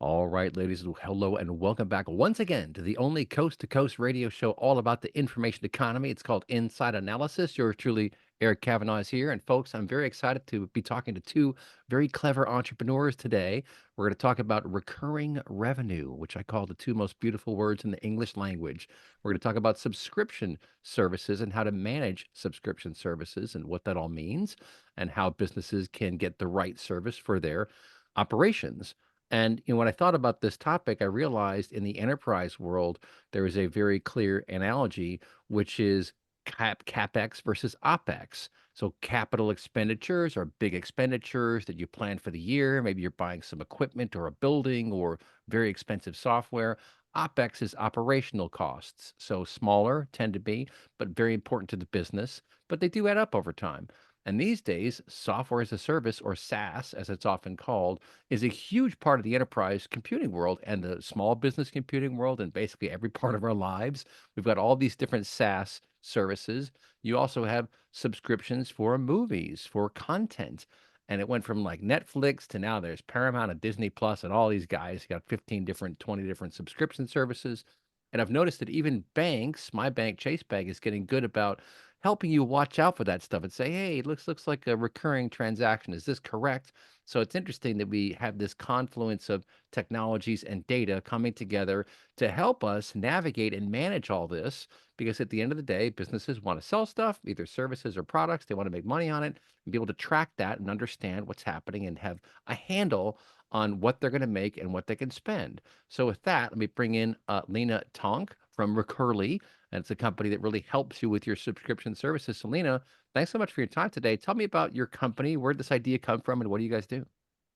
All right, ladies, hello and welcome back once again to the only coast to coast radio show all about the information economy. It's called Inside Analysis. Yours truly, Eric Kavanagh is here. And folks, I'm very excited to be talking to two very clever entrepreneurs today. We're going to talk about recurring revenue, which I call the two most beautiful words in the English language. We're going to talk about subscription services and how to manage subscription services and what that all means, and how businesses can get the right service for their operations. And when I thought about this topic, I realized in the enterprise world, there is a very clear analogy, which is CapEx versus OpEx. So capital expenditures are big expenditures that you plan for the year. Maybe you're buying some equipment or a building or very expensive software. OpEx is operational costs. So smaller tend to be, but very important to the business, but they do add up over time. And these days, software as a service, or SaaS, as it's often called, is a huge part of the enterprise computing world and the small business computing world and basically every part of our lives. We've got all these different SaaS services. You also have subscriptions for movies, for content. And it went from like Netflix to now there's Paramount and Disney Plus and all these guys got 15 different, 20 different subscription services. And I've noticed that even banks, my bank, Chase Bank, is getting good about helping you watch out for that stuff and say, hey, it looks like a recurring transaction. Is this correct? So it's interesting that we have this confluence of technologies and data coming together to help us navigate and manage all this. Because at the end of the day, businesses want to sell stuff, either services or products. They want to make money on it and be able to track that and understand what's happening and have a handle on what they're going to make and what they can spend. So with that, let me bring in Lina Tonk from Recurly, and it's a company that really helps you with your subscription services. So Lina, thanks so much for your time today. Tell me about your company. Where did this idea come from, and what do you guys do?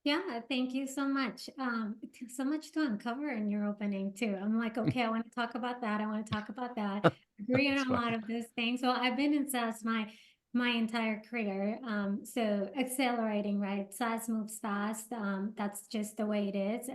Yeah, thank you so much. So much to uncover in your opening too. I'm like, okay, I want to talk about that. I want to talk about that. Agree on That's a lot fine. of those things. Well, I've been in SaaS my entire career. So accelerating, right? SaaS moves fast. That's just the way it is.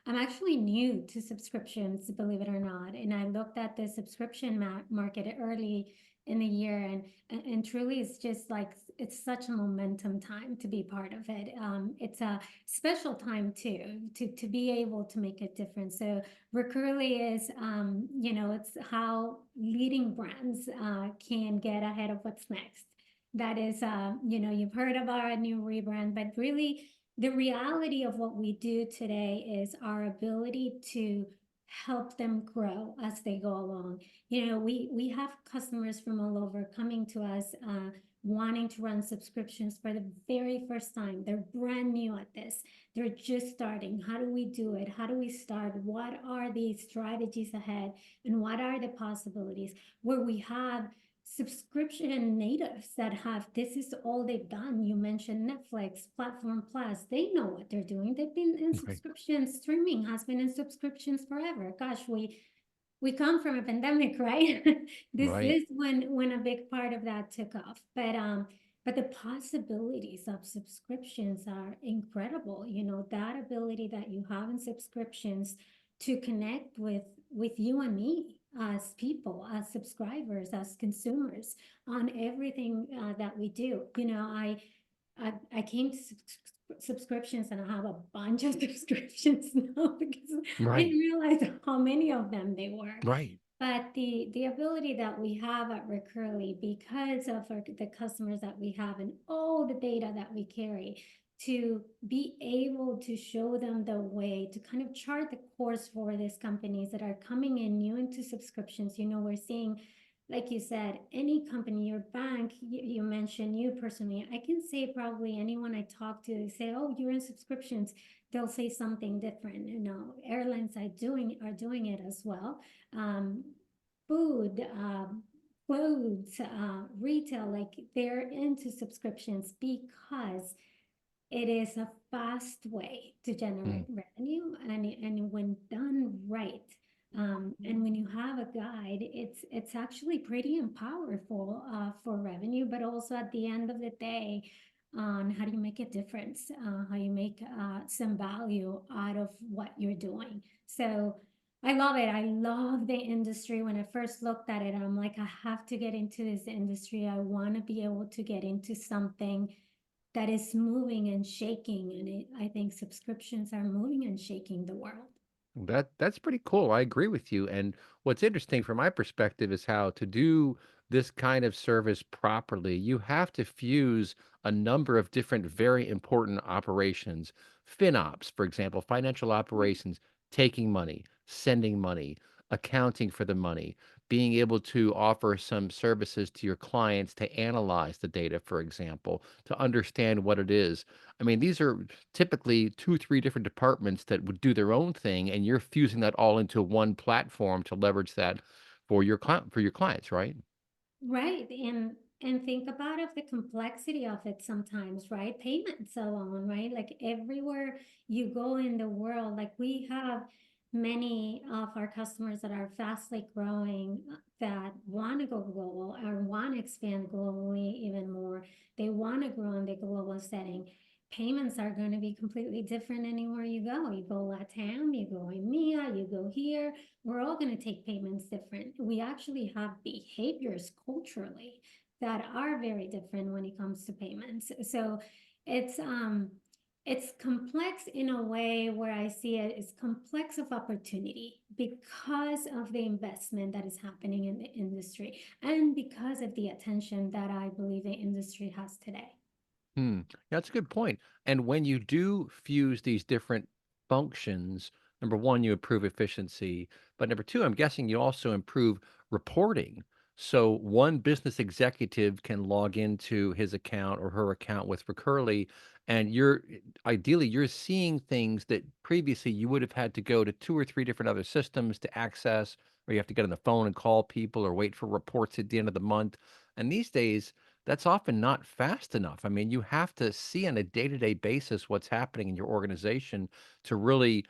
I'm actually new to subscriptions, believe it or not, and I looked at the subscription market early in the year, and truly, it's just like it's such a momentum time to be part of it. It's a special time too to be able to make a difference. So Recurly is, it's how leading brands can get ahead of what's next. That is, you've heard of our new rebrand, but really the reality of what we do today is our ability to help them grow as they go along. We have customers from all over coming to us, wanting to run subscriptions for the very first time. They're brand new at this. They're just starting. How do we do it? How do we start? What are the strategies ahead? And what are the possibilities? Where we have subscription natives that have this is all they've done. You mentioned Netflix, Platform Plus. They know what they're doing. They've been in Right. subscriptions. Streaming has been in subscriptions forever. Gosh, we come from a pandemic, right? This Right. is when a big part of that took off. But the possibilities of subscriptions are incredible. That ability that you have in subscriptions to connect with you and me as people, as subscribers, as consumers on everything that we do. I came to subscriptions, and I have a bunch of subscriptions now because I Right. didn't realize how many of them they were. Right. But the ability that we have at Recurly, because of the customers that we have and all the data that we carry, to be able to show them the way to kind of chart the course for these companies that are coming in new into subscriptions. We're seeing, like you said, any company, your bank, you mentioned you personally. I can say probably anyone I talk to, they say, "Oh, you're in subscriptions." They'll say something different. Airlines are doing it as well. Um, Food, clothes, retail, like they're into subscriptions because it is a fast way to Mm. generate revenue, and when done right, and when you have a guide, it's actually pretty powerful for revenue, but also at the end of the day, on how do you make a difference, how you make some value out of what you're doing. So I love it. I love the industry. When I first looked at it, I'm like, I have to get into this industry. I want to be able to get into something that is moving and shaking. And I think subscriptions are moving and shaking the world. That's pretty cool. I agree with you. And what's interesting from my perspective is how to do this kind of service properly, you have to fuse a number of different very important operations. FinOps, for example, financial operations, taking money, sending money, accounting for the money, being able to offer some services to your clients to analyze the data, for example, to understand what it is. I mean, these are typically 2, 3 different departments that would do their own thing, and you're fusing that all into one platform to leverage that for your clients, right? Right. And think about of the complexity of it sometimes, right? Payments alone, right? Like everywhere you go in the world, like we have many of our customers that are fastly growing that want to go global or want to expand globally even more. They want to grow in the global setting. Payments are going to be completely different anywhere you go. You go LATAM, you go EMEA, you go here, we're all going to take payments different. We actually have behaviors culturally that are very different when it comes to payments. So it's um it's complex in a way where I see it is complex of opportunity because of the investment that is happening in the industry and because of the attention that I believe the industry has today. Hmm. That's a good point. And when you do fuse these different functions, number one, you improve efficiency. But number two, I'm guessing you also improve reporting. So one business executive can log into his account or her account with Recurly, and ideally you're seeing things that previously you would have had to go to 2 or 3 different other systems to access, or you have to get on the phone and call people or wait for reports at the end of the month. And these days, that's often not fast enough. I mean, you have to see on a day-to-day basis what's happening in your organization to really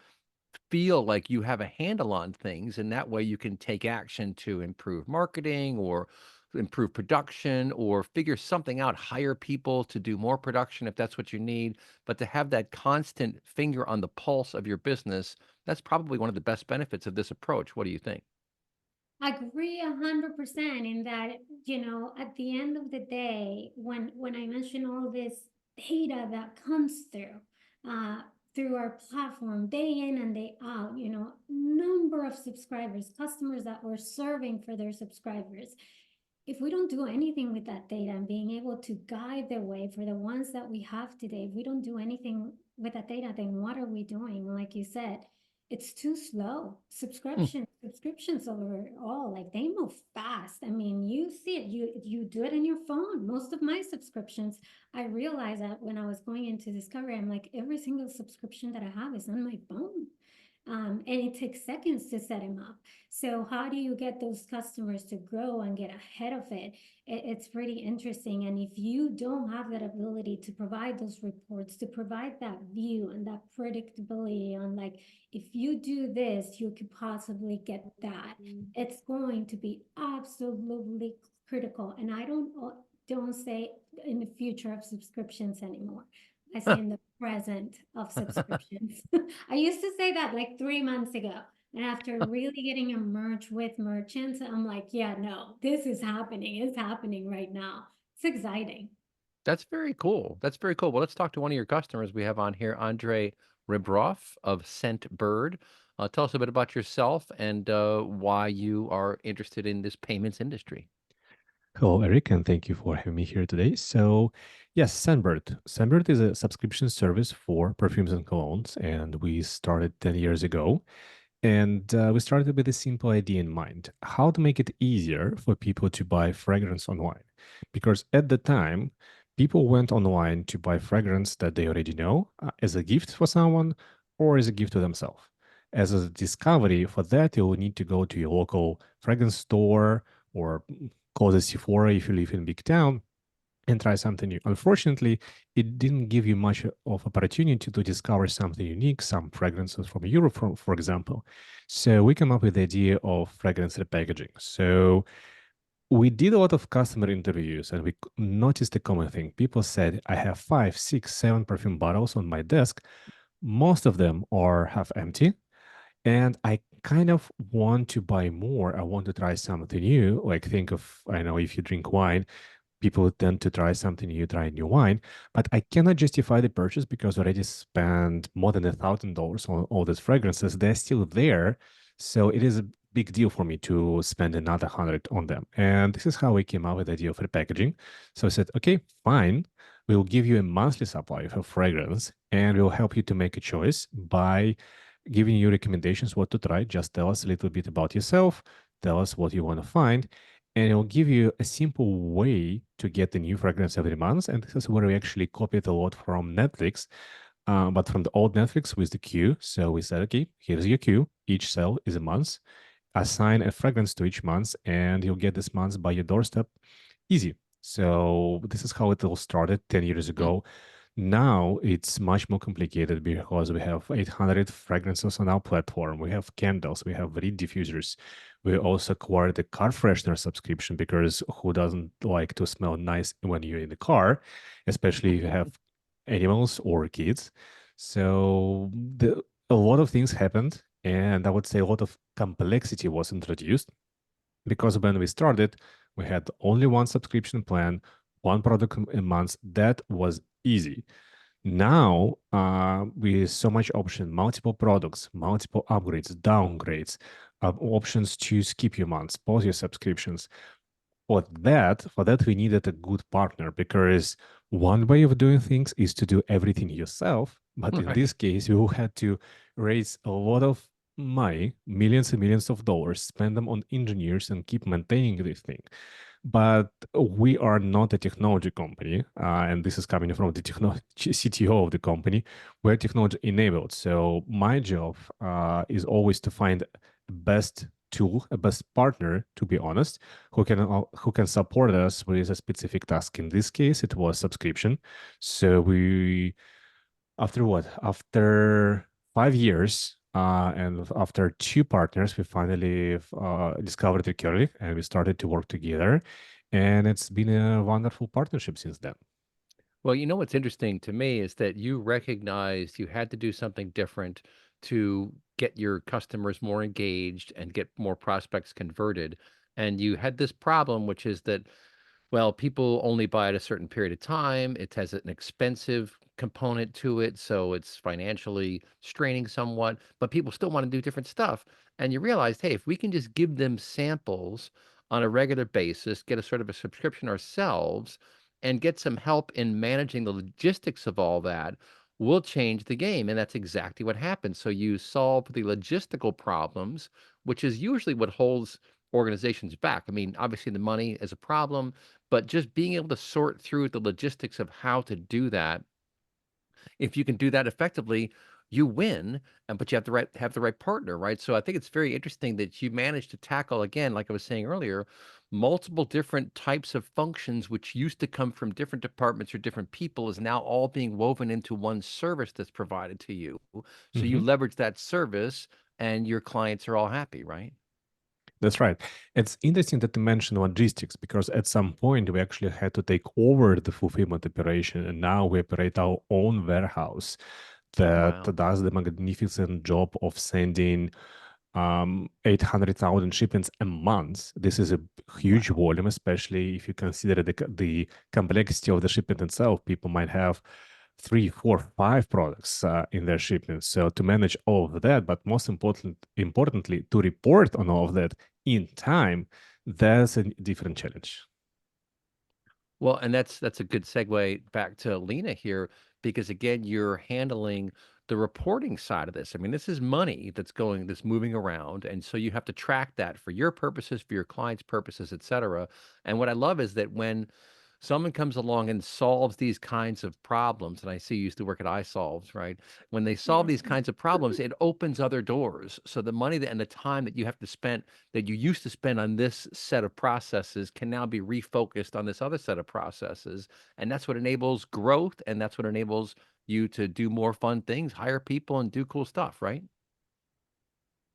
feel like you have a handle on things, and that way you can take action to improve marketing or improve production or figure something out, hire people to do more production if that's what you need. But to have that constant finger on the pulse of your business, that's probably one of the best benefits of this approach. What do you think? I agree 100% in that, at the end of the day, when I mention all this data that comes uh, through our platform day in and day out, number of subscribers, customers that we're serving for their subscribers, if we don't do anything with that data and being able to guide the way for the ones that we have today, if we don't do anything with that data, then what are we doing? Like you said, it's too slow. Subscriptions overall, like they move fast. I mean, you see it, you do it in your phone. Most of my subscriptions, I realized that when I was going into Discovery, I'm like, every single subscription that I have is on my phone. And it takes seconds to set them up. So how do you get those customers to grow and get ahead of it? It's pretty interesting. And if you don't have that ability to provide those reports, to provide that view and that predictability on like, if you do this, you could possibly get that. It's going to be absolutely critical. And I don't say in the future of subscriptions anymore. I say in the present of subscriptions. I used to say that like 3 months ago. And after really getting a merge with merchants, I'm like, yeah, no, this is happening. It's happening right now. It's exciting. That's very cool. That's very cool. Well, let's talk to one of your customers we have on here, Andrei Rebrov of Scentbird. Tell us a bit about yourself and why you are interested in this payments industry. Hello, Eric, and thank you for having me here today. So, yes, Scentbird. Scentbird is a subscription service for perfumes and colognes, and we started 10 years ago. And we started with a simple idea in mind: how to make it easier for people to buy fragrance online. Because at the time, people went online to buy fragrance that they already know as a gift for someone or as a gift to themselves. As a discovery for that, you'll need to go to your local fragrance store or call the Sephora if you live in a big town and try something new. Unfortunately, it didn't give you much of opportunity to discover something unique, some fragrances from Europe, for example. So we came up with the idea of fragrance repackaging. So we did a lot of customer interviews and we noticed a common thing. People said, I have 5, 6, 7 perfume bottles on my desk. Most of them are half empty. And I kind of want to buy more. I want to try something new. Like think of, I know if you drink wine, people tend to try something new, try a new wine, but I cannot justify the purchase because I already spent more than $1,000 on all these fragrances. They're still there. So it is a big deal for me to spend another 100 on them. And this is how we came up with the idea of repackaging. So I said, okay, fine. We'll give you a monthly supply of a fragrance and we'll help you to make a choice by giving you recommendations what to try. Just tell us a little bit about yourself, tell us what you want to find, and it'll give you a simple way to get the new fragrance every month. And this is where we actually copied a lot from Netflix, but from the old Netflix with the queue. So we said, okay, here's your queue. Each cell is a month. Assign a fragrance to each month, and you'll get this month by your doorstep. Easy. So this is how it all started 10 years ago. Now it's much more complicated because we have 800 fragrances on our platform. We have candles, we have reed diffusers. We also acquired a car freshener subscription because who doesn't like to smell nice when you're in the car, especially if you have animals or kids. So a lot of things happened, and I would say a lot of complexity was introduced because when we started, we had only one subscription plan, one product a month. That was easy. Now, with so much option, multiple products, multiple upgrades, downgrades, options to skip your months, pause your subscriptions. For that, we needed a good partner because one way of doing things is to do everything yourself. But in Right. this case, we had to raise a lot of money, millions and millions of dollars, spend them on engineers and keep maintaining this thing. But we are not a technology company, and this is coming from the CTO of the company. We're technology enabled. So my job is always to find the best tool, a best partner, to be honest, who can support us with a specific task. In this case, it was subscription. So we after what? After 5 years and after two partners, we finally discovered Recurly and we started to work together. And it's been a wonderful partnership since then. Well, you know what's interesting to me is that you recognized you had to do something different to get your customers more engaged and get more prospects converted. And you had this problem, which is that, well, people only buy at a certain period of time. It has an expensive component to it, so it's financially straining somewhat, but people still want to do different stuff. And you realized, hey, if we can just give them samples on a regular basis, get a sort of a subscription ourselves, and get some help in managing the logistics of all that, we'll change the game. And that's exactly what happened. So you solve the logistical problems, which is usually what holds organizations back. I mean, obviously the money is a problem, but just being able to sort through the logistics of how to do that, if you can do that effectively, you win, and but you have the right partner, right? So I think it's very interesting that you managed to tackle, again, like I was saying earlier, multiple different types of functions which used to come from different departments or different people is now all being woven into one service that's provided to you. So you Mhm. leverage that service and your clients are all happy, right? That's right. It's interesting that you mentioned logistics because at some point we actually had to take over the fulfillment operation, and now we operate our own warehouse that Wow. does the magnificent job of sending 800,000 shipments a month. This is a huge Wow. volume, especially if you consider the complexity of the shipment itself. People might have three, four, five products in their shipments. So to manage all of that, but most importantly, to report on all of that in time, that's a different challenge. Well, and that's a good segue back to Lena here, because again, you're handling the reporting side of this. I mean, this is money that's moving around, and so you have to track that for your purposes, for your clients' purposes, et cetera. And what I love is that when someone comes along and solves these kinds of problems, and I see you used to work at iSolves, right? When they solve Yes. these kinds of problems, it opens other doors. So the money and the time that you have to spend that you used to spend on this set of processes can now be refocused on this other set of processes. And that's what enables growth. And that's what enables you to do more fun things, hire people, and do cool stuff, right?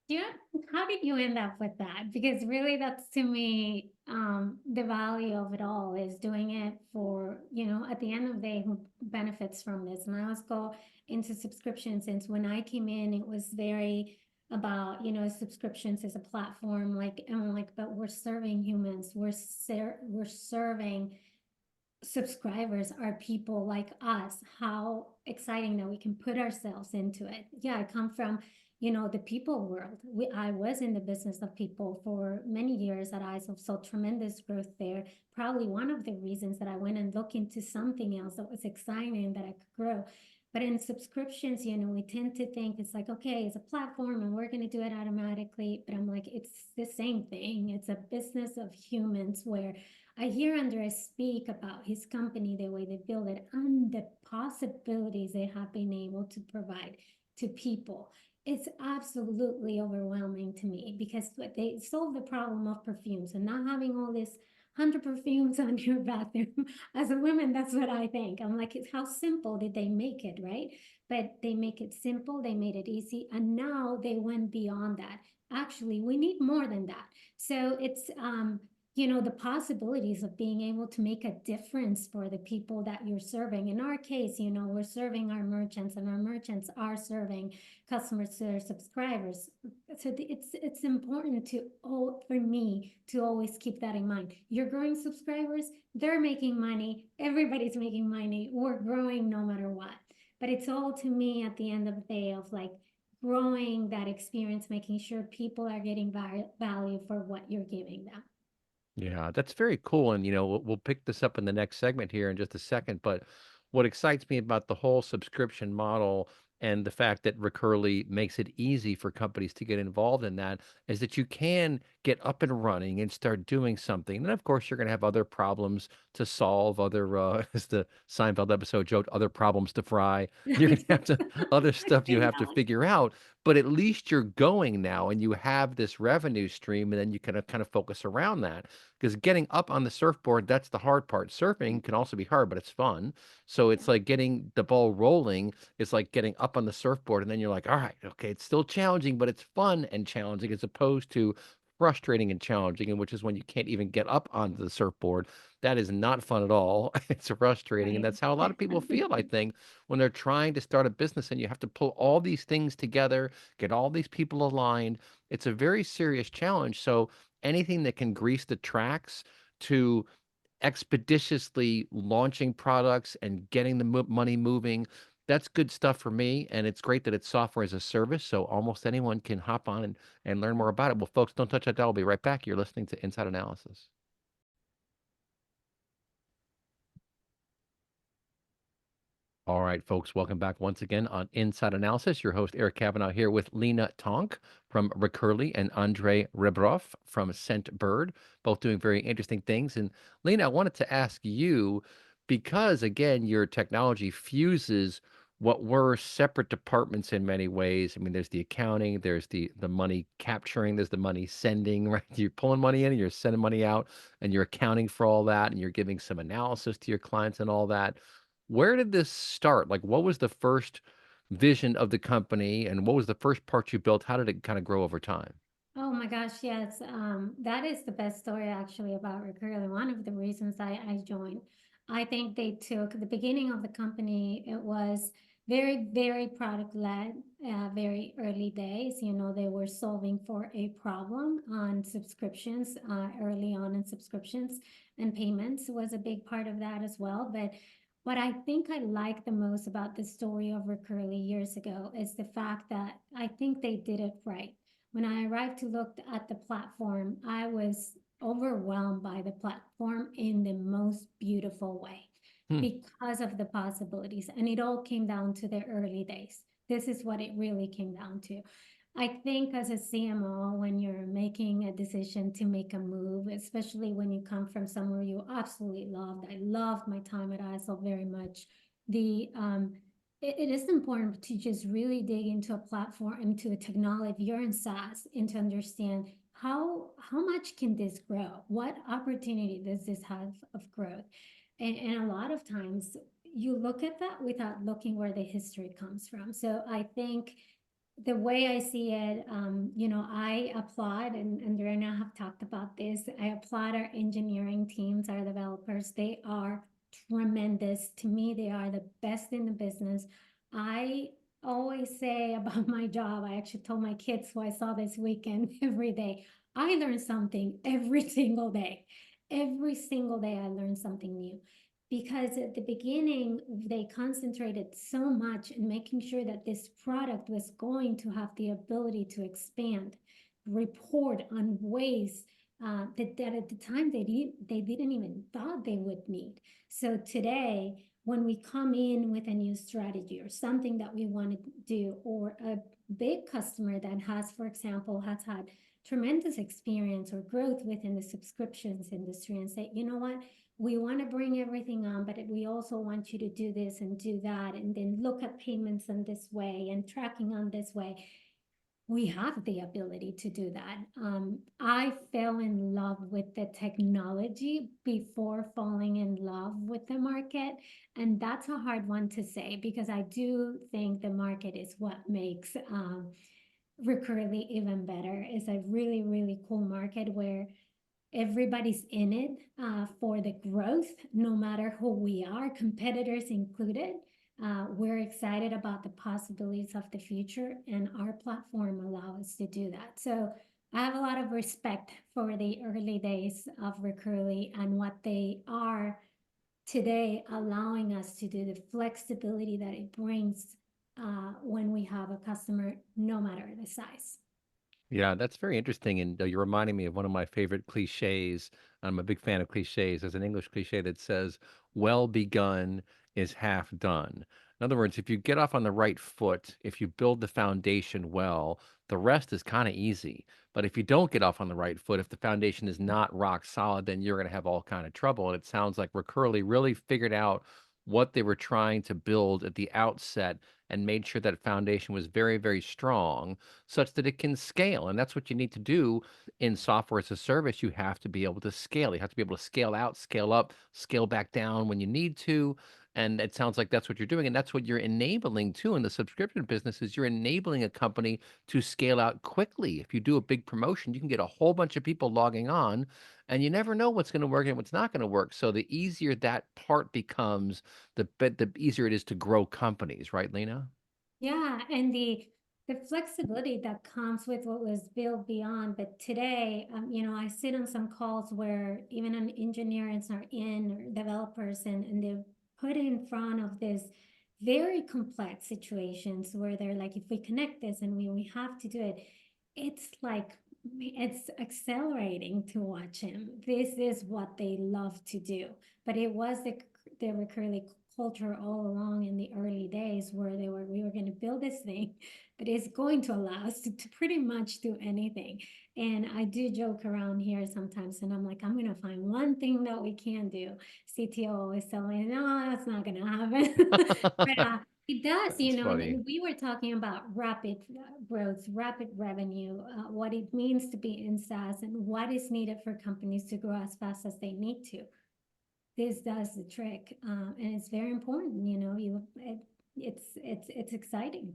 Yeah, how did you end up with that? Because really that's to me, the value of it all is doing it for, at the end of the day, who benefits from this. And I always go into subscriptions since when I came in, it was very about, subscriptions as a platform, like, and I'm like, but we're serving humans, we're serving subscribers are people like us, how exciting that we can put ourselves into it. Yeah, I come from, the people world. I was in the business of people for many years at ISO, saw tremendous growth there. Probably one of the reasons that I went and looked into something else that was exciting that I could grow. But in subscriptions, we tend to think it's like, okay, it's a platform and we're going to do it automatically. But I'm like, it's the same thing. It's a business of humans where I hear Andrei speak about his company, the way they build it, and the possibilities they have been able to provide to people. It's absolutely overwhelming to me because they solve the problem of perfumes and not having all this 100 perfumes on your bathroom. As a woman, that's what I think. I'm like, how simple did they make it, right? But they make it simple, they made it easy, and now they went beyond that. Actually, we need more than that. So it's the possibilities of being able to make a difference for the people that you're serving. In our case, we're serving our merchants, and our merchants are serving customers to their subscribers. So it's important for me to always keep that in mind. You're growing subscribers, they're making money, everybody's making money, we're growing no matter what. But it's all, to me, at the end of the day, of like growing that experience, making sure people are getting value for what you're giving them. Yeah, that's very cool. And, we'll pick this up in the next segment here in just a second. But what excites me about the whole subscription model and the fact that Recurly makes it easy for companies to get involved in that is that you can get up and running and start doing something. And of course, you're going to have other problems to solve, as the Seinfeld episode joked, other problems to fry. You're going to have to, other stuff you I have to know. figure out. But at least you're going now and you have this revenue stream, and then you can kind of focus around that because getting up on the surfboard, that's the hard part. Surfing can also be hard, but it's fun. So it's like getting the ball rolling. It's like getting up on the surfboard, and then you're like, all right, okay, it's still challenging, but it's fun and challenging as opposed to frustrating and challenging, and which is when you can't even get up onto the surfboard. That is not fun at all. It's frustrating. And Right. that's how a lot of people feel, I think, when they're trying to start a business and you have to pull all these things together, get all these people aligned. It's a very serious challenge. So anything that can grease the tracks to expeditiously launching products and getting the money moving, that's good stuff for me. And it's great that it's software as a service. So almost anyone can hop on and learn more about it. Well, folks, don't touch that dial. We'll be right back. You're listening to Inside Analysis. All right, folks, welcome back once again on Inside Analysis. Your host, Eric Kavanagh, here with Lina Tonk from Recurly and Andrei Rebrov from Scentbird, both doing very interesting things. And Lina, I wanted to ask you, because again, your technology fuses what were separate departments in many ways. I mean, there's the accounting, there's the money capturing, there's the money sending, right? You're pulling money in and you're sending money out, and you're accounting for all that, and you're giving some analysis to your clients and all that. Where did this start? Like, what was the first vision of the company, and what was the first part you built? How did it kind of grow over time? Oh my gosh, yes. That is the best story actually about Recurly. One of the reasons I joined. I think they took the beginning of the company, it was very, very product led, very early days. They were solving for a problem on subscriptions, early on in subscriptions, and payments was a big part of that as well. But what I think I like the most about the story of Recurly years ago is the fact that I think they did it right. When I arrived to look at the platform, I was overwhelmed by the platform in the most beautiful way Hmm. because of the possibilities. And it all came down to the early days. This is what it really came down to. I think as a CMO, when you're making a decision to make a move, especially when you come from somewhere you absolutely loved, I loved my time at ISO very much. The it is important to just really dig into a platform, into a technology. If you're in SaaS, and to understand how much can this grow? What opportunity does this have of growth? And a lot of times you look at that without looking where the history comes from. So I think the way I see it, I applaud, and Andrea and I have talked about this. I applaud our engineering teams, our developers. They are tremendous. To me, they are the best in the business. I always say about my job, I actually told my kids who I saw this weekend every day, I learn something every single day. Every single day, I learn something new. because at the beginning they concentrated so much in making sure that this product was going to have the ability to expand, report on ways that at the time they didn't even thought they would need. So today, when we come in with a new strategy or something that we want to do, or a big customer that has, for example, has had tremendous experience or growth within the subscriptions industry, and say, you know what, we want to bring everything on, but we also want you to do this and do that, and then look at payments in this way and tracking on this way. We have the ability to do that. I fell in love with the technology before falling in love with the market. And that's a hard one to say, because I do think the market is what makes Recurly even better. It's a really, really cool market where everybody's in it for the growth, no matter who we are, competitors included. We're excited about the possibilities of the future, and our platform allows us to do that. So I have a lot of respect for the early days of Recurly and what they are today, allowing us to do the flexibility that it brings when we have a customer, no matter the size. Yeah, that's very interesting. And you're reminding me of one of my favorite cliches. I'm a big fan of cliches. There's an English cliche that says, well begun is half done. In other words, if you get off on the right foot, if you build the foundation well, the rest is kind of easy. But if you don't get off on the right foot, if the foundation is not rock solid, then you're going to have all kind of trouble. And it sounds like Recurly really figured out what they were trying to build at the outset and made sure that foundation was very, very strong such that it can scale. And that's what you need to do in software as a service. You have to be able to scale. You have to be able to scale out, scale up, scale back down when you need to. And it sounds like that's what you're doing. And that's what you're enabling too in the subscription business is you're enabling a company to scale out quickly. If you do a big promotion, you can get a whole bunch of people logging on and you never know what's going to work and what's not going to work. So the easier that part becomes, the easier it is to grow companies, right, Lena? Yeah, and the flexibility that comes with what was built beyond. But today, I sit on some calls where even an engineers are in, or developers, and they're put in front of this very complex situations where they're like, if we connect this and we have to do it, it's like it's accelerating to watch him. This is what they love to do. But it was the Recurly culture all along in the early days, where we were going to build this thing that is going to allow us to pretty much do anything. And I do joke around here sometimes, and I'm like, I'm going to find one thing that we can do. CTO always tell me, no, that's not going to happen. But it does, That's funny. and we were talking about rapid growth, rapid revenue, what it means to be in SaaS, and what is needed for companies to grow as fast as they need to. This does the trick, and it's very important. It's exciting.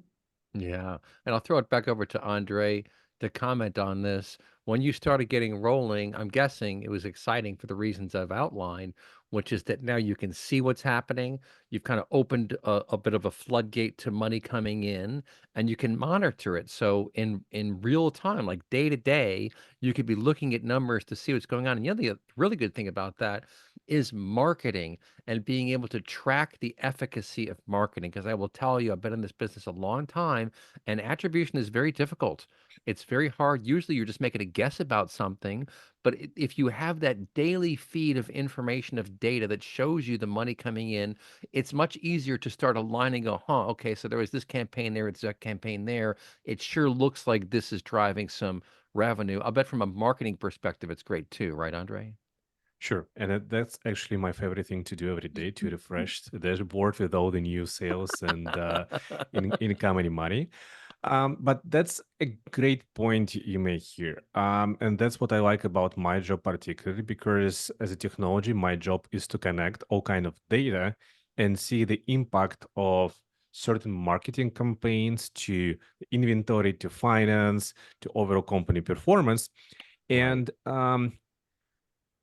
Yeah. And I'll throw it back over to Andre to comment on this. When you started getting rolling, I'm guessing it was exciting for the reasons I've outlined, which is that now you can see what's happening. You've kind of opened a bit of a floodgate to money coming in, and you can monitor it. So in real time, like day to day, you could be looking at numbers to see what's going on. And the other really good thing about that is marketing and being able to track the efficacy of marketing. Because I will tell you, I've been in this business a long time, and attribution is very difficult. It's very hard. Usually, you're just making a guess about something. But if you have that daily feed of information, of data that shows you the money coming in, it's much easier to start aligning, go, huh, okay, so there was this campaign there, it's that campaign there. It sure looks like this is driving some revenue. I bet from a marketing perspective, it's great too, right, Andre? Sure. And that's actually my favorite thing to do every day, to refresh the dashboard with all the new sales and incoming money. But that's a great point you make here. And that's what I like about my job particularly, because as a technology, my job is to connect all kind of data and see the impact of certain marketing campaigns to inventory, to finance, to overall company performance. Right. And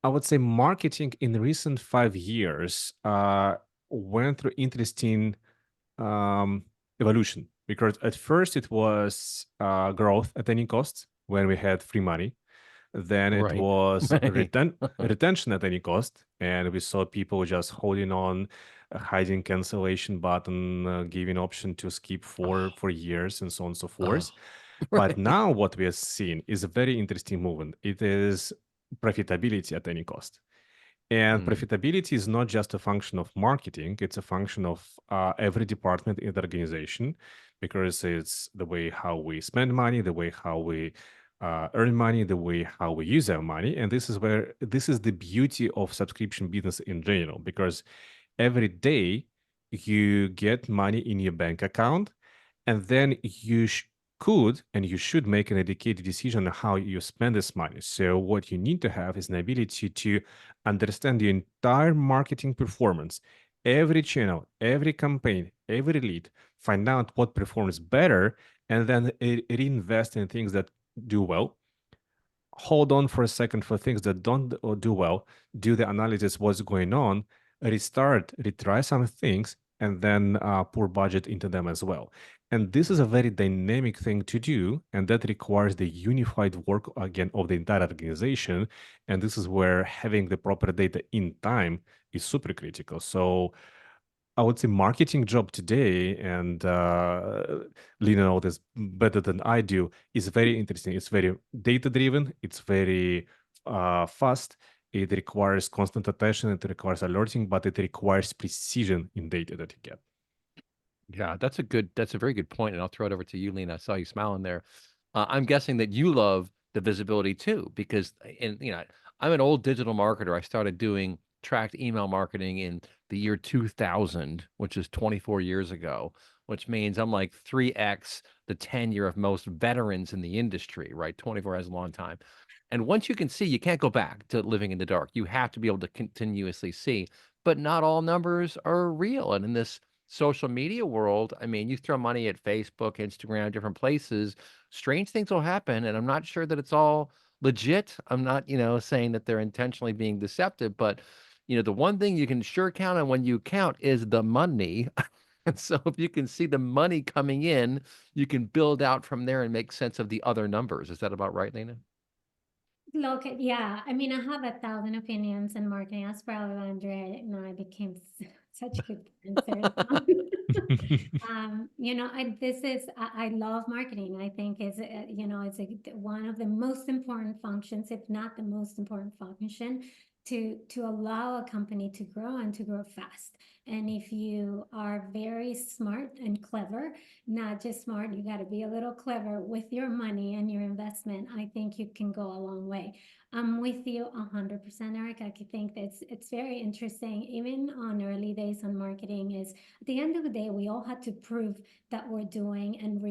I would say marketing in the recent 5 years went through interesting um, evolution, because at first it was growth at any cost when we had free money. Then it Right. was Right. retention at any cost, and we saw people just holding on, hiding cancellation button, giving option to skip for years, and so on and so Oh, forth. But right. now what we are seeing is a very interesting movement. It is profitability at any cost. And Mm, profitability is not just a function of marketing, it's a function of every department in the organization, because it's the way how we spend money, the way how we earn money, the way how we use our money. And this is the beauty of subscription business in general, because every day you get money in your bank account, and then you could and you should make an educated decision on how you spend this money. So what you need to have is an ability to understand the entire marketing performance, every channel, every campaign, every lead, find out what performs better, and then reinvest in things that do well. Hold on for a second for things that don't do well, do the analysis, what's going on, restart, retry some things, and then pour budget into them as well. And this is a mm. very dynamic thing to do, and that requires the unified work again of the entire organization. And this is where having the proper data in time is super critical. So I would say marketing job today, and Lina knows this better than I do, is very interesting. It's very data driven. It's very fast. It requires constant attention. It requires alerting, but it requires precision in data that you get. Yeah, that's a very good point, and I'll throw it over to you, Lena. I saw you smiling there. I'm guessing that you love the visibility too, because I'm an old digital marketer. I started doing tracked email marketing in the year 2000, which is 24 years ago, which means I'm like 3x the tenure of most veterans in the industry, right? 24 is a long time. And once you can see, you can't go back to living in the dark. You have to be able to continuously see, but not all numbers are real. And in this social media world, I mean, you throw money at Facebook, Instagram, different places, strange things will happen. And I'm not sure that it's all legit. I'm not, saying that they're intentionally being deceptive, but the one thing you can sure count on when you count is the money. And so if you can see the money coming in, you can build out from there and make sense of the other numbers. Is that about right, Lena? Look, yeah, I mean, I have 1,000 opinions in marketing. That's probably why Andrei and I became such good friends. I love marketing. I think one of the most important functions, if not the most important function, to allow a company to grow and to grow fast. And if you are very smart and clever, not just smart, you got to be a little clever with your money and your investment, I think you can go a long way. I'm with you 100%, Eric. I think that it's very interesting, even on early days on marketing, is at the end of the day, we all had to prove that we're doing and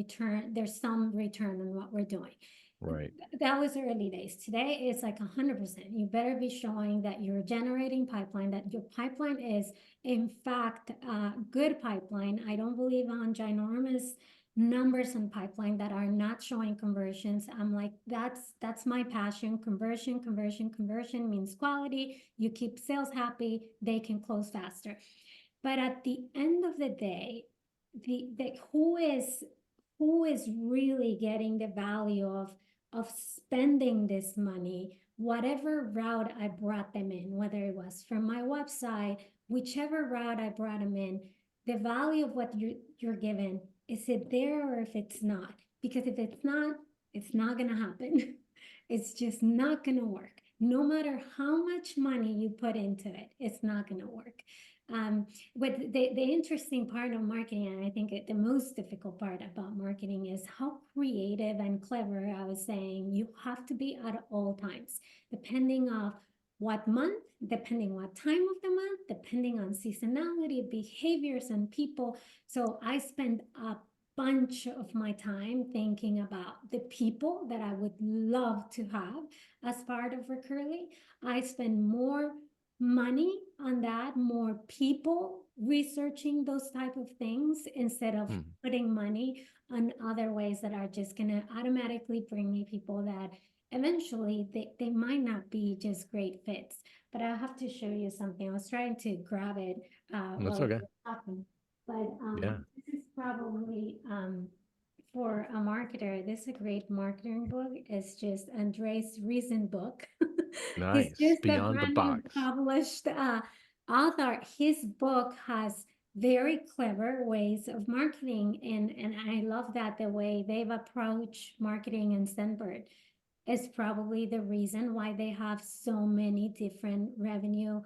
there's some return on what we're doing. Right. That was early days. Today it's like 100%. You better be showing that you're generating pipeline, that your pipeline is in fact a good pipeline. I don't believe on ginormous numbers in pipeline that are not showing conversions. I'm like, that's my passion. Conversion means quality. You keep sales happy, they can close faster. But at the end of the day, the who is really getting the value of spending this money, whatever route I brought them in, whether it was from my website, whichever route I brought them in, the value of what you're given, is it there or if it's not? Because if it's not going to happen. It's just not going to work. No matter how much money you put into it, it's not going to work. But the interesting part of marketing, and I think the most difficult part about marketing, is how creative and clever, I was saying, you have to be at all times, depending on what month, depending what time of the month, depending on seasonality, behaviors, and people. So I spend a bunch of my time thinking about the people that I would love to have as part of Recurly. I spend more money on that, more people researching those type of things instead of Hmm. putting money on other ways that are just going to automatically bring me people that eventually they might not be just great fits. But I have to show you something. I was trying to grab it That's while we okay. were talking, but Yeah. this is probably for a marketer, this is a great marketing book. It's just Andrei's recent book. He's Nice. just a Beyond the brand new box. published author. His book has very clever ways of marketing, and I love that the way they've approached marketing in Scentbird is probably the reason why they have so many different revenue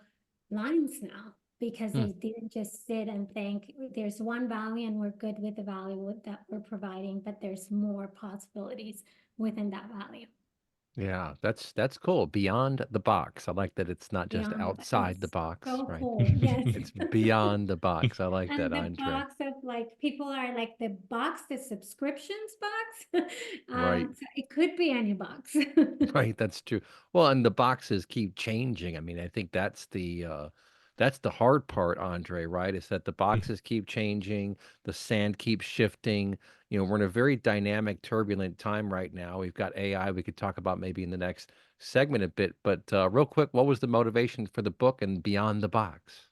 lines now, because Hmm. they didn't just sit and think there's one value and we're good with the value that we're providing, but there's more possibilities within that value. Yeah, that's cool. Beyond the box. I like that it's not just Beyond the, outside the it's box, so right? cool. Yes. It's beyond the box. I like that, And the Andre. box of like people are like the box, the subscriptions box. Right. So it could be any box. Right, that's true. Well, and the boxes keep changing. I mean, I think that's the hard part, Andre, right? Is that the boxes keep changing, the sand keeps shifting. You know, we're in a very dynamic, turbulent time right now. We've got AI we could talk about maybe in the next segment a bit, but real quick, what was the motivation for the book and Beyond the Box?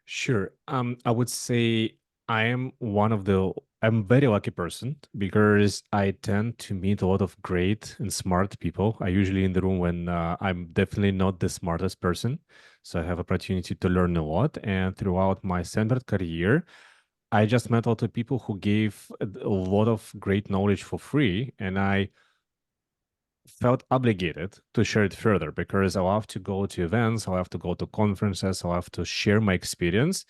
Sure. I would say I'm a very lucky person because I tend to meet a lot of great and smart people. I usually in the room when I'm definitely not the smartest person. So I have opportunity to learn a lot. And throughout my Sandberg career, I just met a lot of people who gave a lot of great knowledge for free. And I felt obligated to share it further because I love to go to events, I love to go to conferences, I love to share my experience.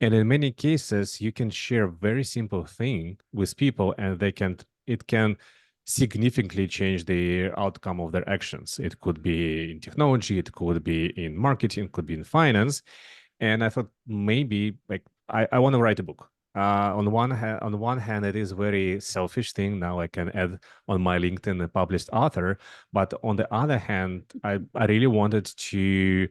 And in many cases, you can share a very simple thing with people and it can significantly change the outcome of their actions. It could be in technology, it could be in marketing, it could be in finance. And I thought maybe like I want to write a book. On one hand, it is a very selfish thing. Now I can add on my LinkedIn a published author, but on the other hand, I really wanted to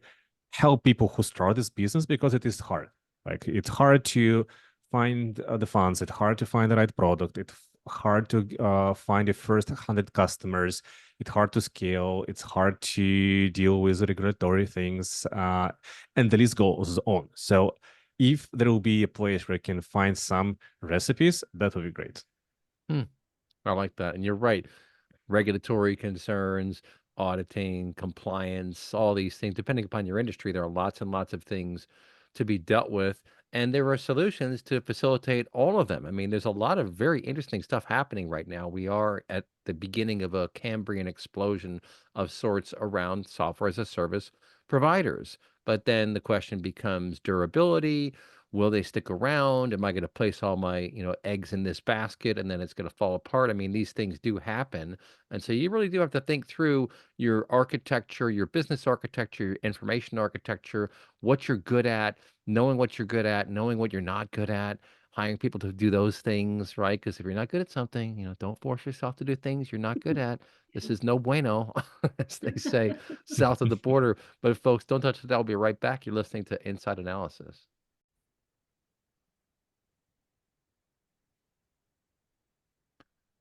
help people who start this business because it is hard. Like it's hard to find the funds. It's hard to find the right product. It's hard to find the first 100 customers. It's hard to scale. It's hard to deal with regulatory things, and the list goes on. So if there will be a place where I can find some recipes, that would be great. Hmm, I like that. And you're right. Regulatory concerns, auditing, compliance, all these things. Depending upon your industry, there are lots and lots of things to be dealt with. And there are solutions to facilitate all of them. I mean, there's a lot of very interesting stuff happening right now. We are at the beginning of a Cambrian explosion of sorts around software as a service providers. But then the question becomes durability. Will they stick around? Am I going to place all my, eggs in this basket and then it's going to fall apart? I mean, these things do happen. And so you really do have to think through your architecture, your business architecture, your information architecture, what you're good at, knowing what you're good at, knowing what you're not good at, hiring people to do those things, right? Because if you're not good at something, don't force yourself to do things you're not good at. This is no bueno, as they say, south of the border. But folks, don't touch it. I'll be right back. You're listening to Inside Analysis.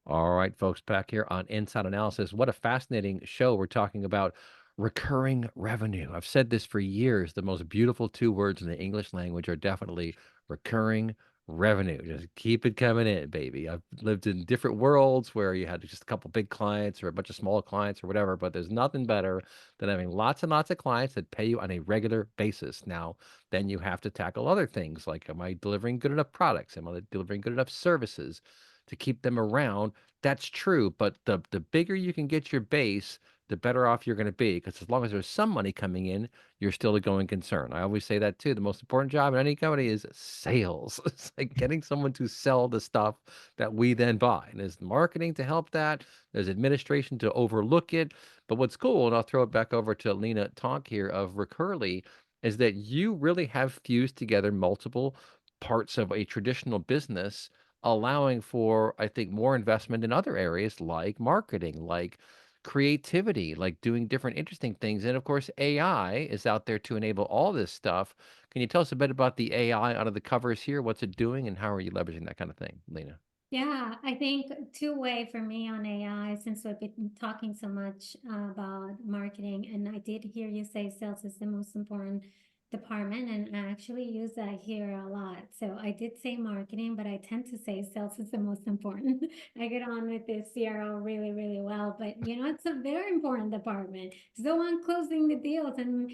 All right, folks, back here on Inside Analysis. What a fascinating show. We're talking about recurring revenue. I've said this for years. The most beautiful two words in the English language are definitely recurring revenue. Just keep it coming in, baby. I've lived in different worlds where you had just a couple big clients or a bunch of small clients or whatever, but there's nothing better than having lots and lots of clients that pay you on a regular basis. Now, then you have to tackle other things like, am I delivering good enough products? Am I delivering good enough services to keep them around? That's true, but the bigger you can get your base, the better off you're going to be. Because as long as there's some money coming in, you're still a going concern. I always say that too. The most important job in any company is sales. It's like getting someone to sell the stuff that we then buy. And there's marketing to help that. There's administration to overlook it. But what's cool, and I'll throw it back over to Lina Tonk here of Recurly, is that you really have fused together multiple parts of a traditional business, allowing for, I think, more investment in other areas like marketing, like creativity, like doing different interesting things. And of course, AI is out there to enable all this stuff. Can you tell us a bit about the AI under the covers here? What's it doing and how are you leveraging that kind of thing, Lena? Yeah, I think two-way for me on AI, since we've been talking so much about marketing, and I did hear you say sales is the most important. department, and I actually use that here a lot. So I did say marketing, but I tend to say sales is the most important. I get on with this CRO really, really well, but it's a very important department. It's the one closing the deals and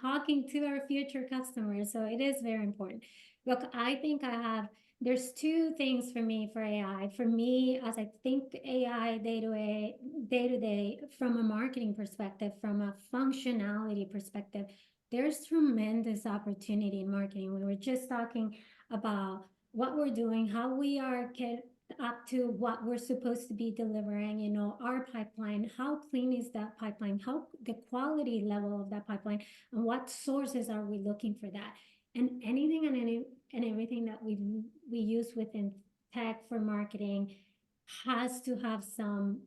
talking to our future customers. So it is very important. Look, I think there's two things for me for AI. For me, as I think AI day to day, from a marketing perspective, from a functionality perspective, there's tremendous opportunity in marketing. We were just talking about what we're doing, how we are get up to what we're supposed to be delivering, our pipeline, how clean is that pipeline, how the quality level of that pipeline, and what sources are we looking for that. And anything and everything that we use within tech for marketing has to have some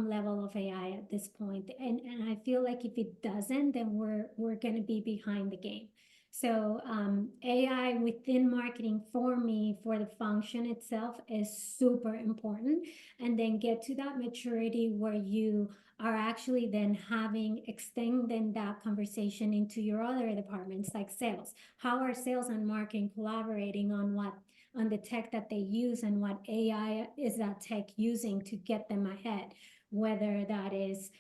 level of AI at this point. And I feel like if it doesn't, then we're going to be behind the game. So AI within marketing for me, for the function itself, is super important. And then get to that maturity where you are actually then extending that conversation into your other departments like sales. How are sales and marketing collaborating on the tech that they use, and what AI is that tech using to get them ahead, whether that is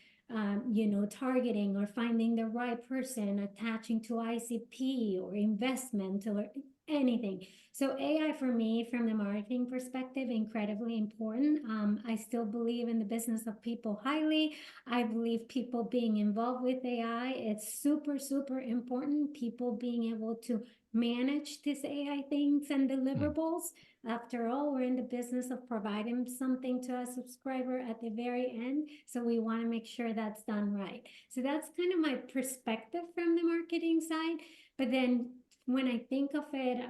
targeting or finding the right person, attaching to ICP or investment or anything. So AI for me, from the marketing perspective, incredibly important. I still believe in the business of people highly. I believe people being involved with AI, it's super, super important. People being able to manage these AI things and deliverables. After all, we're in the business of providing something to a subscriber at the very end. So we want to make sure that's done right. So that's kind of my perspective from the marketing side. But then when I think of it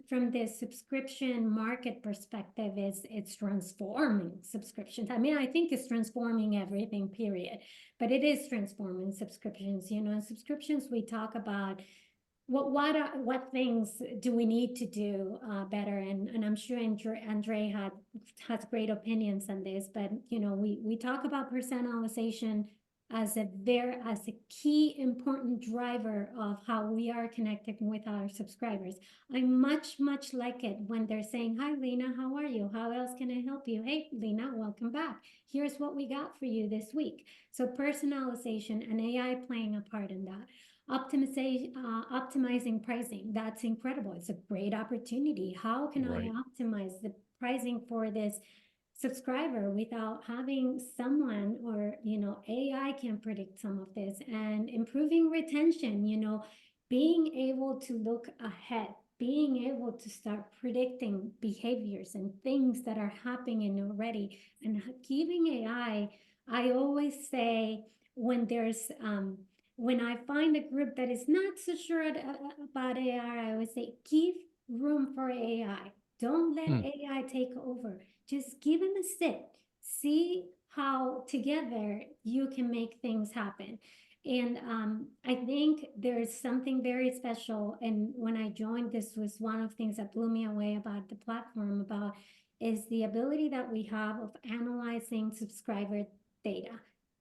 from the subscription market perspective, it's transforming subscriptions. I mean, I think it's transforming everything, period. But it is transforming subscriptions. Subscriptions, we talk about what things do we need to do better, and I'm sure Andrei has great opinions on this, but we talk about personalization as a key important driver of how we are connecting with our subscribers. I much like it when they're saying, "Hi Lina, how are you? How else can I help you? Hey Lina, welcome back. Here's what we got for you this week." So personalization and AI playing a part in that. Optimizing pricing, that's incredible. It's a great opportunity. How can I optimize the pricing for this subscriber without having someone, or AI can predict some of this, and improving retention, being able to look ahead, being able to start predicting behaviors and things that are happening already, and giving AI. I always say, when I find a group that is not so sure about AI, I always say, give room for AI. Don't let AI take over. Just give them a sit. See how together you can make things happen. And I think there's something very special. And when I joined, this was one of the things that blew me away about the platform, is the ability that we have of analyzing subscriber data.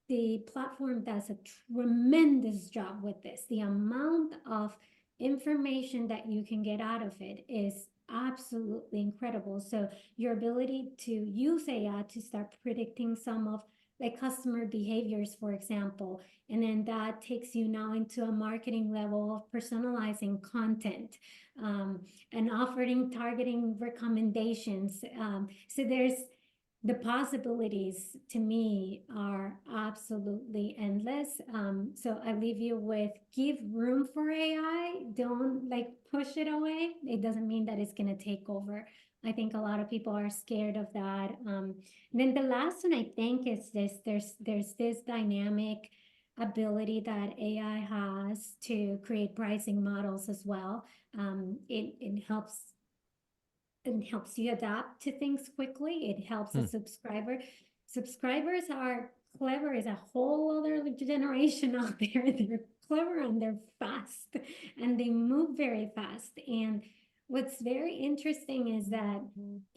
The platform does a tremendous job with this. The amount of information that you can get out of it is absolutely incredible. So your ability to use AI to start predicting some of like customer behaviors, for example, and then that takes you now into a marketing level of personalizing content and offering targeting recommendations. So the possibilities to me are absolutely endless. So I leave you with, give room for AI. Don't push it away. It doesn't mean that it's going to take over. I think a lot of people are scared of that. Then the last one, I think, is this. There's this dynamic ability that AI has to create pricing models as well. It helps you adapt to things quickly. It helps a subscriber. Subscribers are clever. Is a whole other generation out there. They're clever and they're fast and they move very fast. And what's very interesting is that,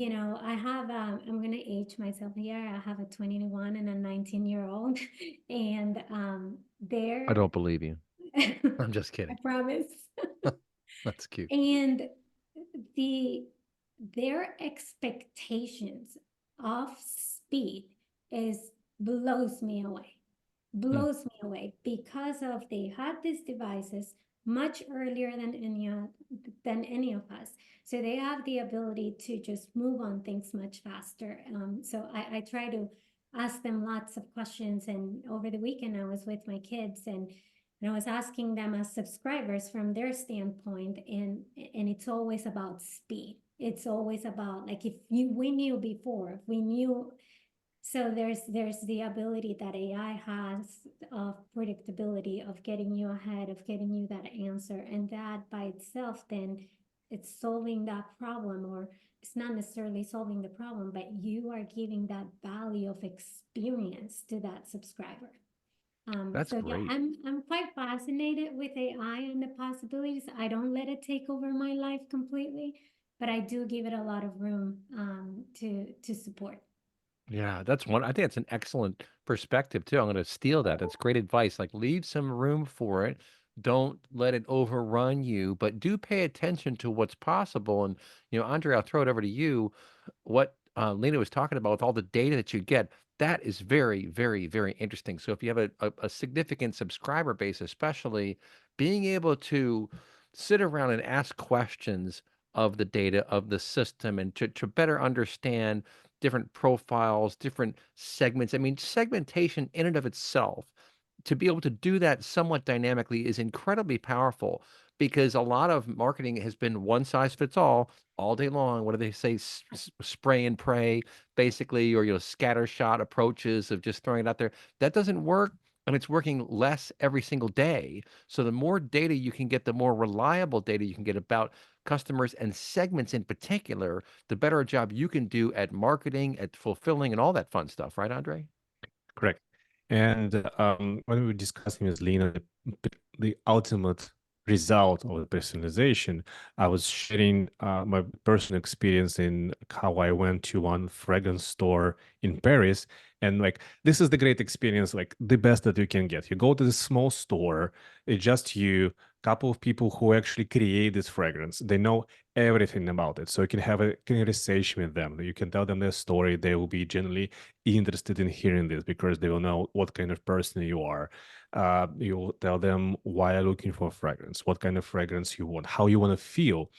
I have, I'm going to age myself here. I have a 21 and a 19-year-old, and I don't believe you. I'm just I kidding. promise. That's cute. And the their expectations of speed is blows me away. Hmm. Blows me away because of they had these devices much earlier than any of us. So they have the ability to just move on things much faster. So I try to ask them lots of questions. And over the weekend, I was with my kids and I was asking them as subscribers from their standpoint, and it's always about speed. It's always about like if you we knew before, if we knew. So there's the ability that AI has of predictability of getting you ahead, of getting you that answer, and that by itself then it's solving that problem, or it's not necessarily solving the problem, but you are giving that value of experience to that subscriber. That's So yeah, great. I'm quite fascinated with AI and the possibilities. I don't let it take over my life completely, but I do give it a lot of room to support. Yeah, that's one. I think it's an excellent perspective too. I'm going to steal that. That's great advice. Like leave some room for it. Don't let it overrun you, but do pay attention to what's possible. And Andre, I'll throw it over to you. What Lena was talking about with all the data that you get, that is very, very, very interesting. So if you have a significant subscriber base, especially being able to sit around and ask questions of the data of the system and to better understand different profiles, different segments. I mean, segmentation in and of itself, to be able to do that somewhat dynamically is incredibly powerful because a lot of marketing has been one size fits all day long. What do they say? Spray and pray, basically, or scattershot approaches of just throwing it out there. That doesn't work. And it's working less every single day. So the more data you can get, the more reliable data you can get about customers and segments in particular, the better a job you can do at marketing, at fulfilling, and all that fun stuff, right, Andre? Correct. And when we were discussing with Lena the ultimate result of the personalization, I was sharing my personal experience in how I went to one fragrance store in Paris. And like, this is the great experience, like the best that you can get. You go to this small store, it's just you, couple of people who actually create this fragrance. They know everything about it. So you can have a conversation with them. You can tell them their story. They will be generally interested in hearing this because they will know what kind of person you are. You will tell them why you're looking for a fragrance, what kind of fragrance you want, how you want to feel.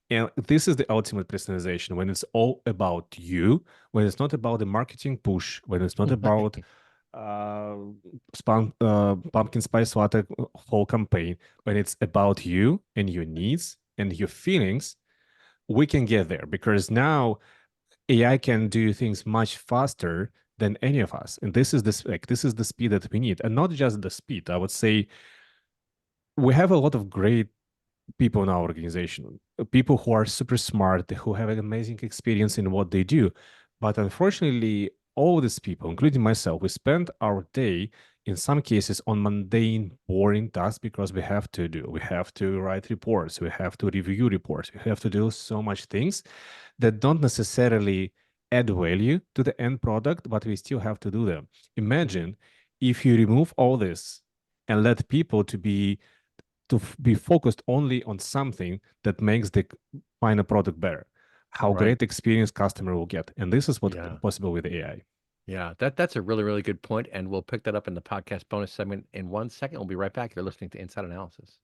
And this is the ultimate personalization when it's all about you, when it's not about the marketing push, when it's not about uh, pumpkin spice latte whole campaign, when it's about you and your needs and your feelings, we can get there because now AI can do things much faster than any of us, and this is the speed that we need, and not just the speed. I would say we have a lot of great people in our organization, people who are super smart, who have an amazing experience in what they do. But unfortunately, all these people, including myself, we spend our day in some cases on mundane, boring tasks because we have to do. We have to write reports, we have to review reports, we have to do so much things that don't necessarily add value to the end product, but we still have to do them. Imagine if you remove all this and let people be focused only on something that makes the final product better. How Right. great experience customer will get, and this is what Yeah. possible with AI. Yeah. That's a really, really good point, and we'll pick that up in the podcast bonus segment in 1 second. We'll be right back. You're listening to Inside Analysis.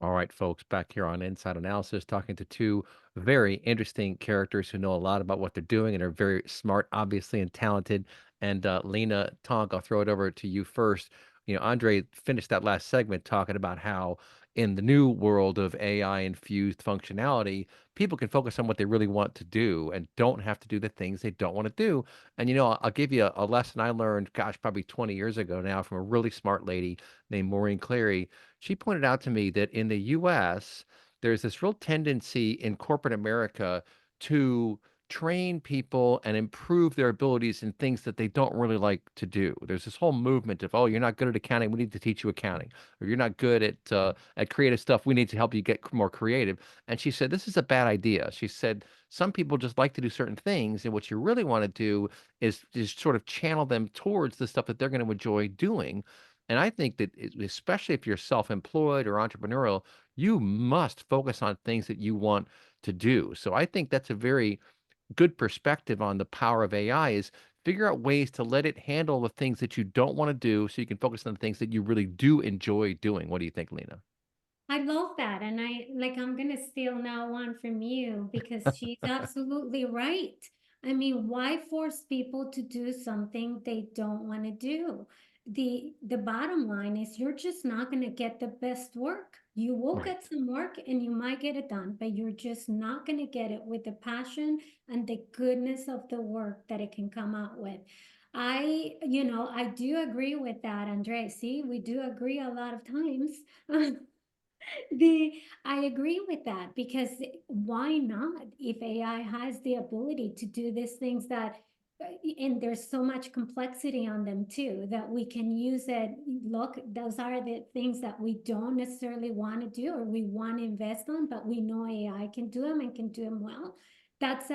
All right, folks, back here on Inside Analysis, talking to two very interesting characters who know a lot about what they're doing and are very smart, obviously, and talented. And Lina Tonk, I'll throw it over to you first. Andre finished that last segment talking about how in the new world of AI infused functionality, people can focus on what they really want to do and don't have to do the things they don't want to do. And I'll give you a lesson I learned, gosh, probably 20 years ago now from a really smart lady named Maureen Cleary. She pointed out to me that in the US, there's this real tendency in corporate America to train people and improve their abilities in things that they don't really like to do. There's this whole movement of, oh, you're not good at accounting, we need to teach you accounting, or you're not good at creative stuff, we need to help you get more creative. And she said this is a bad idea. She said some people just like to do certain things, and what you really want to do is just sort of channel them towards the stuff that they're going to enjoy doing. And I think that especially if you're self-employed or entrepreneurial, you must focus on things that you want to do. So I think that's a very good perspective on the power of AI is figure out ways to let it handle the things that you don't want to do so you can focus on the things that you really do enjoy doing. What do you think, Lena? I love that. And I'm gonna steal now one from you because she's absolutely right. I mean, why force people to do something they don't want to do? The bottom line is you're just not gonna get the best work. You will get Right. some work and you might get it done, but you're just not gonna get it with the passion and the goodness of the work that it can come out with. I do agree with that, Andrei. See, we do agree a lot of times. The I agree with that because why not? If AI has the ability to do these things that, and there's so much complexity on them too, that we can use it. Look, those are the things that we don't necessarily want to do or we want to invest on, but we know AI can do them and can do them well. That's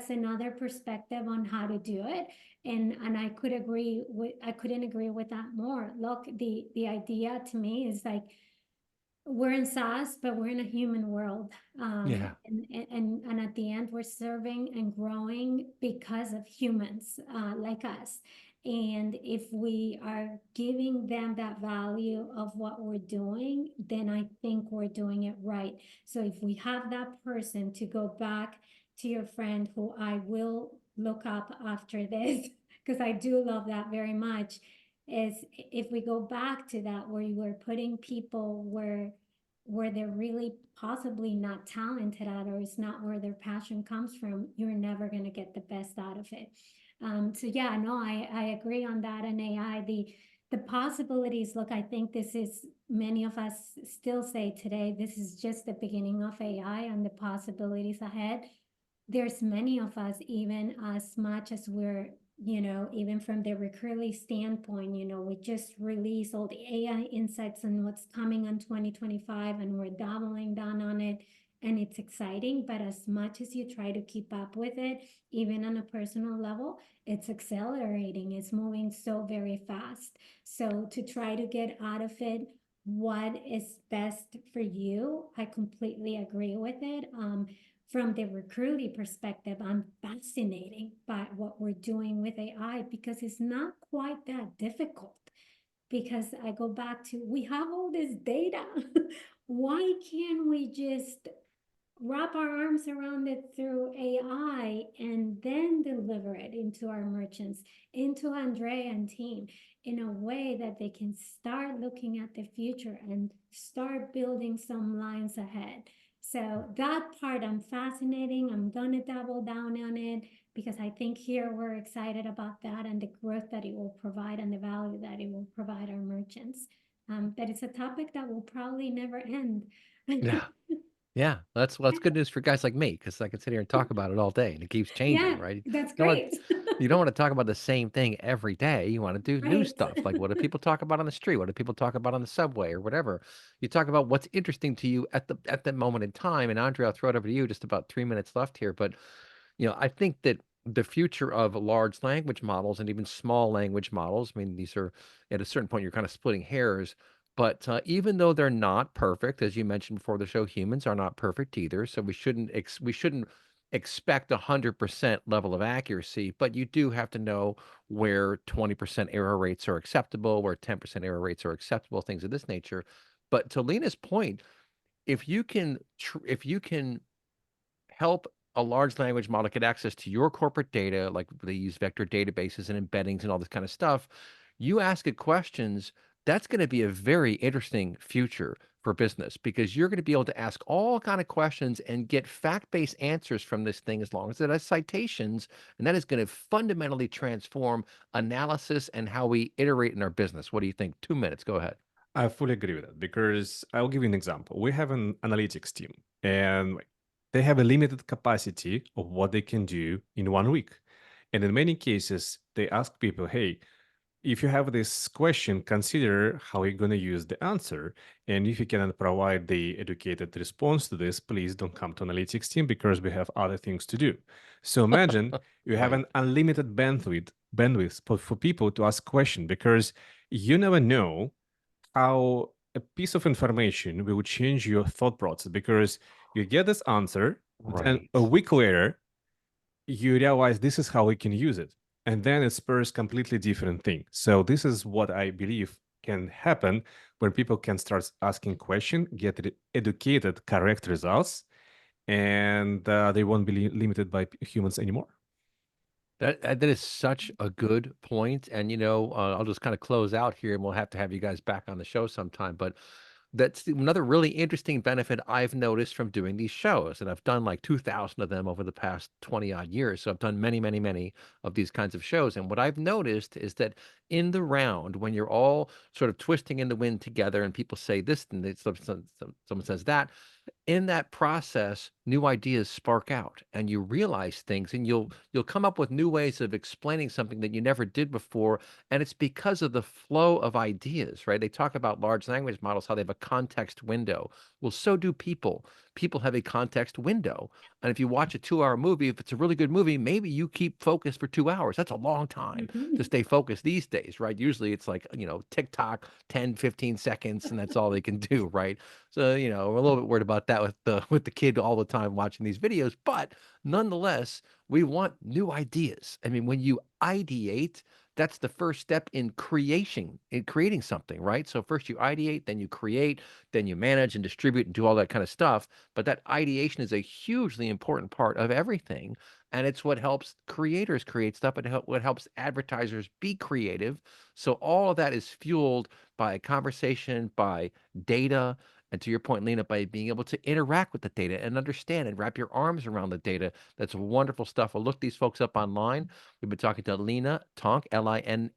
another perspective on how to do it. And I couldn't agree with that more. Look, the idea to me is like we're in SaaS, but we're in a human world. Yeah. And at the end, we're serving and growing because of humans like us. And if we are giving them that value of what we're doing, then I think we're doing it right. So if we have that person to go back to your friend who I will look up after this, because I do love that very much, is if we go back to that where you were putting people where they're really possibly not talented at or it's not where their passion comes from, you're never going to get the best out of it. So yeah, no, I agree on that. And AI, the possibilities, look, I think this is, many of us still say today, this is just the beginning of AI and the possibilities ahead. There's many of us, even as much as we're, even from the Recurly standpoint, we just released all the AI insights and what's coming on 2025, and we're doubling down on it. And it's exciting, but as much as you try to keep up with it, even on a personal level, it's accelerating. It's moving so very fast. So to try to get out of it what is best for you, I completely agree with it. From the Recruity perspective, I'm fascinated by what we're doing with AI because it's not quite that difficult. Because I go back to, we have all this data. Why can't we just wrap our arms around it through AI and then deliver it into our merchants, into Andrei and team in a way that they can start looking at the future and start building some lines ahead. So that part I'm fascinating. I'm gonna double down on it because I think here we're excited about that and the growth that it will provide and the value that it will provide our merchants. That it's a topic that will probably never end. Yeah. Yeah, that's good news for guys like me because I can sit here and talk about it all day, and it keeps changing, Yeah, right? that's don't want great. you don't want to talk about the same thing every day. You want to do new Right. stuff, like what do people talk about on the street? What do people talk about on the subway or whatever? You talk about what's interesting to you at the moment in time. And Andrea, I'll throw it over to you. Just about 3 minutes left here, but I think that the future of large language models and even small language models, I mean, these are at a certain point, you're kind of splitting hairs. But even though they're not perfect, as you mentioned before the show, humans are not perfect either. So we shouldn't expect 100% level of accuracy. But you do have to know where 20% error rates are acceptable, where 10% error rates are acceptable, things of this nature. But to Lena's point, if you can help a large language model get access to your corporate data, like they use vector databases and embeddings and all this kind of stuff, you ask it questions, that's going to be a very interesting future for business because you're going to be able to ask all kind of questions and get fact-based answers from this thing as long as it has citations, and that is going to fundamentally transform analysis and how we iterate in our business. What do you think? 2 minutes, go ahead. I fully agree with that because I'll give you an example. We have an analytics team, and they have a limited capacity of what they can do in 1 week. And in many cases, they ask people, hey, if you have this question, consider how you're going to use the answer. And if you cannot provide the educated response to this, please don't come to analytics team because we have other things to do. So imagine you have Right. an unlimited bandwidth for people to ask questions, because you never know how a piece of information will change your thought process, because you get this answer, then a Right. week later you realize this is how we can use it, and then it spurs completely different thing. So this is what I believe can happen when people can start asking questions, get educated correct results, and they won't be limited by humans anymore. That is such a good point, and, I'll just kinda close out here, and we'll have to have you guys back on the show sometime, but that's another really interesting benefit I've noticed from doing these shows, and I've done, like, 2,000 of them over the past 20 odd years, so I've done many, many, many of these kinds of shows, and what I've noticed is that in the round, when you're all sort of twisting in the wind together and people say this and someone says that, in that process, new ideas spark out and you realize things and you'll come up with new ways of explaining something that you never did before. And it's because of the flow of ideas, right? They talk about large language models, how they have a context window. Well, so do people. People have a context window. And if you watch a 2 hour movie, if it's a really good movie, maybe you keep focused for 2 hours. That's a long time to Mhm. stay focused these days, right? Usually it's like, TikTok, 10, 15 seconds, and that's all they can do, right? So, we're a little bit worried about that with the kid all the time watching these videos, but nonetheless, we want new ideas. I mean, when you ideate, that's the first step in creating something, right? So first you ideate, then you create, then you manage and distribute and do all that kind of stuff. But that ideation is a hugely important part of everything. And it's what helps creators create stuff. What helps advertisers be creative. So all of that is fueled by conversation, by data, and to your point, Lena, by being able to interact with the data and understand and wrap your arms around the data. That's wonderful stuff. I'll look these folks up online. We've been talking to Lina Tonk, Linatonk,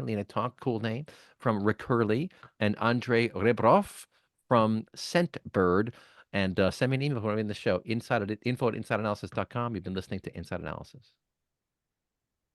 Lina Tonk, cool name, from Recurly, and Andrei Rebrov from Scentbird. And send me an email when I'm in the show, info at InsideAnalysis.com. You've been listening to Inside Analysis.